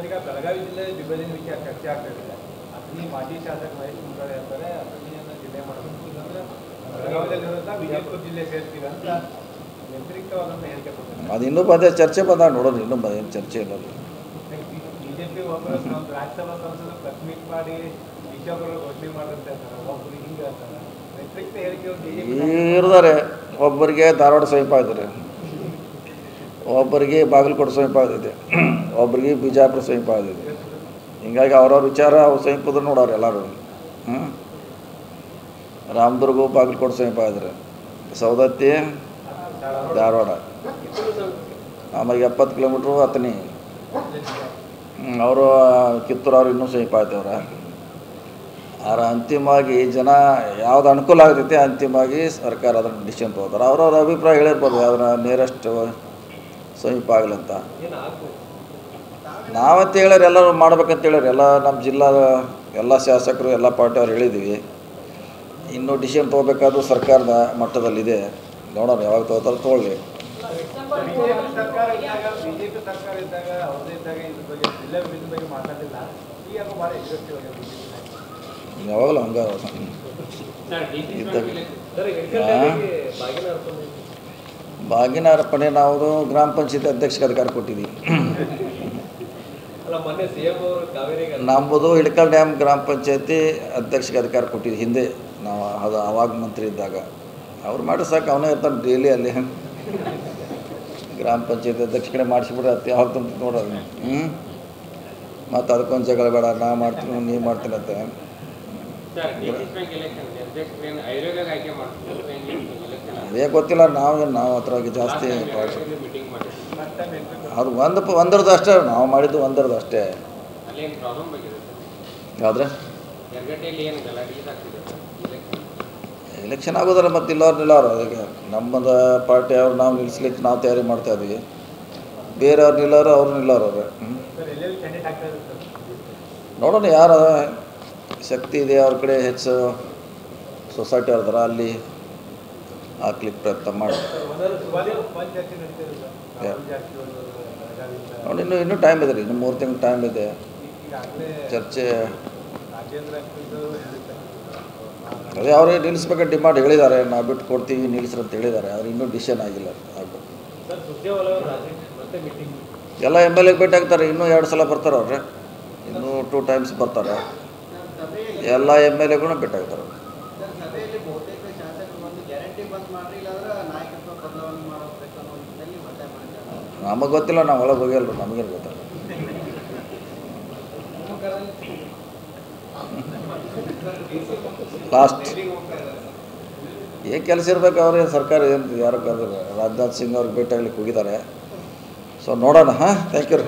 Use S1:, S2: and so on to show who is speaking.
S1: ಈಗ ಬೆಳಗಾವಿ ಜಿಲ್ಲೆ ವಿಭಜನೆ ವಿಷಯ ಚರ್ಚೆ ಆಗ್ತಿದೆ. ಅಗ್ನಿ ಮಾಜಿ ಶಾಸಕ ಮಹೇಶ್ ಕುಮಟಳ್ಳಿ ಅಂತಾರೆ ಅಗ್ನಿಯನ್ನು ಜಿಲ್ಲೆ ಮಾಡಬೇಕು, ಇಲ್ಲಾಂದ್ರೆ ಬೆಳಗಾವಿಯಲ್ಲಿರೋದ ವಿಜಯಪುರ ಜಿಲ್ಲೆ ಸೇರ್ತೀವಿ ಅಂತ ವ್ಯತಿರಿಕ್ತವಾದಂಥ ಹೇಳಿಕೆ ಕೊಡ್ತಾರೆ.
S2: ಅದು ಇನ್ನೂ ಬಂದ ಚರ್ಚೆ ಬಂದಾಗ ನೋಡೋಣ, ಇನ್ನೂ ಏನು ಚರ್ಚೆ ಇಲ್ಲ.
S1: ಬಿಜೆಪಿ ಒಬ್ಬರು ನಮ್ಮ ರಾಜ್ಯಸಭಾ ಸಂಸದರು ಪ್ರೆಸ್ ಮಾಡಿ ವಿಷಯಗಳು ಘೋಷಣೆ ಮಾಡಿದಂತೆ ಒಬ್ಬರು ಹಿಂಗೆ ಅಂತಾರೆ. ವ್ಯತಿರಿಕ್ತ ಹೇಳಿಕೆ
S2: ಇರ್ತಾರೆ. ಒಬ್ಬರಿಗೆ ಧಾರವಾಡ ಸಮೀಪ ಇದ್ದಾರೆ, ಒಬ್ಬರಿಗೆ ಬಾಗಲಕೋಟೆ ಸಮೀಪ ಆಗಿದೆ, ಒಬ್ಬರಿಗೆ ಬಿಜಾಪುರ ಸಮೀಪ ಆಗಿದೆ. ಹಿಂಗಾಗಿ ಅವ್ರವ್ರ ವಿಚಾರ ಅವ್ರು ಸಮೀಪದ್ರು ನೋಡೋರು ಎಲ್ಲರೂ. ರಾಮದುರ್ಗ ಬಾಗಲಕೋಟೆ ಸಮೀಪ ಇದ್ದಾರೆ, ಸವದತ್ತಿ ಧಾರವಾಡ, ಆಮೇಲೆ 70 ಕಿಲೋಮೀಟ್ರು ಹತ್ತನಿ. ಅವರು ಕಿತ್ತೂರವ್ರು ಇನ್ನೂ ಸಮೀಪ ಆಯ್ತವ್ರ. ಆದ್ರೆ ಅಂತಿಮವಾಗಿ ಜನ ಯಾವ್ದು ಅನುಕೂಲ ಆಗ್ತೈತಿ ಅಂತಿಮವಾಗಿ ಸರ್ಕಾರ ಅದನ್ನು ಡಿಸಿಷನ್ ತೊಗೋತಾರೆ. ಅವ್ರವ್ರ ಅಭಿಪ್ರಾಯ ಹೇಳಿರ್ಬೋದು ಅದನ್ನು ನಿಯರೆಸ್ಟ್ ಸಮೀಪ ಆಗಲಂತ. ನಾವಂತ ಹೇಳ್ಯಾರ ಎಲ್ಲರೂ ಮಾಡ್ಬೇಕಂತ ಹೇಳ್ಯಾರ. ಎಲ್ಲ ನಮ್ಮ ಜಿಲ್ಲಾದ ಎಲ್ಲ ಶಾಸಕರು ಎಲ್ಲ ಪಾರ್ಟಿಯವ್ರು ಹೇಳಿದ್ದೀವಿ. ಇನ್ನೂ ಡಿಸಿಷನ್ ತೊಗೋಬೇಕಾದ್ರೂ ಸರ್ಕಾರದ ಮಟ್ಟದಲ್ಲಿದೆ. ನೋಡೋಣ ಯಾವಾಗ ತೊಗೋತಾರೆ ತೊಗೊಳ್ಳಿ. ಯಾವಾಗಲೂ ಹಂಗ ಬಾಗಿನ ಅರ್ಪಣೆ ನಾವು ಗ್ರಾಮ ಪಂಚಾಯತಿ ಅಧ್ಯಕ್ಷಕ್ಕೆ ಅಧಿಕಾರ ಕೊಟ್ಟಿದ್ದೀವಿ. ನಮ್ಮದು ಇಳಕಲ್ ಡ್ಯಾಮ್ ಗ್ರಾಮ ಪಂಚಾಯತಿ ಅಧ್ಯಕ್ಷಕ್ಕೆ ಅಧಿಕಾರ ಕೊಟ್ಟಿದ್ವಿ ಹಿಂದೆ. ನಾವು ಅದು ಅವಾಗ ಮಂತ್ರಿ ಇದ್ದಾಗ ಅವ್ರು ಮಾಡಿ ಸಾಕು, ಅವನೇ ಇರ್ತಾನೆ ಡೈಲಿ ಅಲ್ಲಿ. ಗ್ರಾಮ ಪಂಚಾಯತಿ ಅಧ್ಯಕ್ಷ ಕಡೆ ಮಾಡಿಸಿಬಿಡ್ರಿ ಅತ್ತೆ ಯಾವಾಗ ತುಂಬ ನೋಡೋದು. ಮತ್ತು ಅದಕ್ಕೊಂದು ಜಗಳ ಬೇಡ, ನಾ ಮಾಡ್ತೀನಿ ನೀವು ಮಾಡ್ತೀನಿ ಅಂತ. ಅದೇ ಗೊತ್ತಿಲ್ಲ, ನಾವು ಅದ್ರಾಗ ಜಾಸ್ತಿ ಅದು ಒಂದರದ್ದು ಅಷ್ಟೇ ನಾವು ಮಾಡಿದ್ದು, ಒಂದರದ್ದು ಅಷ್ಟೇ. ಯಾವ್ದ್ರೆ ಎಲೆಕ್ಷನ್ ಆಗೋದಲ್ಲ, ಮತ್ತು ನಿಲ್ಲೋರು ಅದಕ್ಕೆ ನಮ್ಮದು ಪಾರ್ಟಿ ಅವ್ರು ನಾವು ನಿಲ್ಲಿಸ್ಲಿಕ್ಕೆ ನಾವು ತಯಾರಿ ಮಾಡ್ತಾಯಿದ್ವಿ. ಬೇರೆಯವ್ರು ನಿಲ್ಲೋರು ಅವ್ರು ನಿಲ್ಲೋರು ಅವ್ರೆ. ನೋಡೋಣ ಯಾರು ಶಕ್ತಿ ಇದೆ ಅವ್ರ ಕಡೆ ಹೆಚ್ಚು ಸೊಸೈಟಿ ಅವ್ರದಾರ ಅಲ್ಲಿ ಹಾಕ್ಲಿಕ್ಕೆ ಪ್ರಯತ್ನ ಮಾಡಿ. ನೋಡಿ ಇನ್ನೂ ಟೈಮ್ ಇದೆ ರೀ, ಇನ್ನು 3 ತಿಂಗಳು ಟೈಮ್ ಇದೆ. ಚರ್ಚೆ ಅದೇ ಅವರೇ ನಿಲ್ಲಿಸ್ಬೇಕಂತ ಡಿಮಾಂಡ್ ಹೇಳಿದ್ದಾರೆ. ನಾವು ಬಿಟ್ಟು ಕೊಡ್ತೀವಿ ನಿಲ್ಲಿಸ್ರಿ ಅಂತ ಹೇಳಿದ್ದಾರೆ. ಆದರೆ ಇನ್ನೂ ಡಿಸಿಷನ್ ಆಗಿಲ್ಲ. ಆಗಬೇಕು ಎಲ್ಲ MLA ಭೇಟಿ ಆಗ್ತಾರೆ. ಇನ್ನೂ 2 ಸಲ ಬರ್ತಾರೆ ಅವ್ರೆ, ಇನ್ನೂ 2 ಟೈಮ್ಸ್ ಬರ್ತಾರೆ. ಎಲ್ಲ MLAಗಳು ಭೇಟಿ ಆಗ್ತಾರೆ. ನಮಗೆ ಗೊತ್ತಿಲ್ಲ, ನಾವು ಒಳಗೆ ಹೋಗಿಲ್ಲ, ನಮಗೇನು ಗೊತ್ತಿಲ್ಲ. ಲಾಸ್ಟ್ ಏನು ಕೆಲಸ ಇರಬೇಕು ಅವ್ರಿಗೆ, ಸರ್ಕಾರ ಏನು ಯಾರು ಕರೆದ್ರೆ ರಾಜನಾಥ್ ಸಿಂಗ್ ಅವ್ರಿಗೆ ಭೇಟಿ ಆಗ್ಲಿಕ್ಕೆ ಹೋಗಿದ್ದಾರೆ. ಸೊ ನೋಡೋಣ. ಥ್ಯಾಂಕ್ ಯು ರೀ.